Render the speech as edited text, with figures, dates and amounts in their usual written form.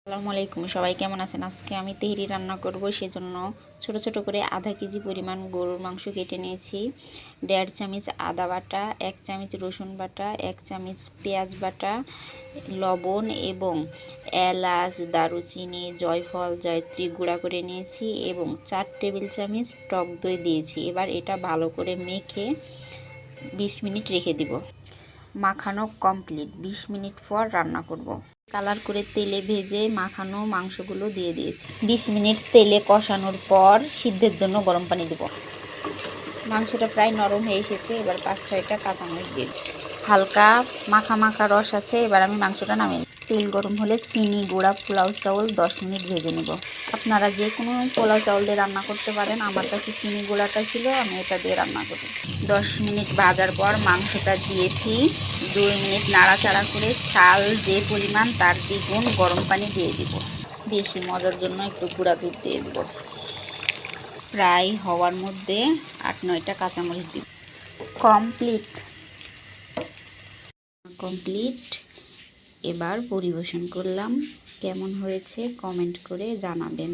আসসালামু আলাইকুম, সবাই কেমন আছেন? আজকে আমি তেহরি রান্না করব, সেজন্য ছোট ছোট করে আধা কেজি পরিমাণ গরুর মাংস কেটে নিয়েছি। 1.5 চামচ আদা বাটা, 1 চামচ রসুন বাটা, 1 চামচ পেঁয়াজ বাটা, লবণ এবং এলাচ, দারুচিনি, জয়ফল, জয়ত্রী গুঁড়া করে নিয়েছি এবং 4 টেবিল চামচ টক দই দিয়েছি। এবার এটা ভালো করে মেখে 20 মিনিট রেখে দিব। মাখানো কমপ্লিট। 20 মিনিট পর রান্না করব। কালার করে তেলে ভেজে মাখানো মাংসগুলো দিয়ে দিয়েছি। 20 মিনিট তেলে কষানোর পর সিদ্ধের জন্য গরম পানি দেব। মাংসটা প্রায় নরম হয়ে এসেছে। এবার 5-6টা কাঁচামরিচ দিয়ে দিই। হালকা মাখা মাখা রস আছে। এবার আমি মাংসটা নামিয়ে নিই। তেল গরম হলে চিনি গুঁড়া পোলাও চাউল 10 মিনিট ভেজে নেব। আপনারা যে কোনো পোলাও চাউল দিয়ে রান্না করতে পারেন। আমার কাছে চিনি গুঁড়াটা ছিল, আমি এটা দিয়ে রান্না করি। 10 মিনিট ভাজার পর মাংসটা দিয়েছি। 2 মিনিট নাড়াচাড়া করে চাল যে পরিমাণ তার দ্বিগুণ গরম পানি দিয়ে দিব। বেশি মজার জন্য একটু গুঁড়া দুধ দিয়ে দিব। প্রায় হওয়ার মধ্যে 8-9টা কাঁচামরিচ দিব। কমপ্লিট। এবার পরিবেশন করলাম। কেমন হয়েছে কমেন্ট করে জানাবেন।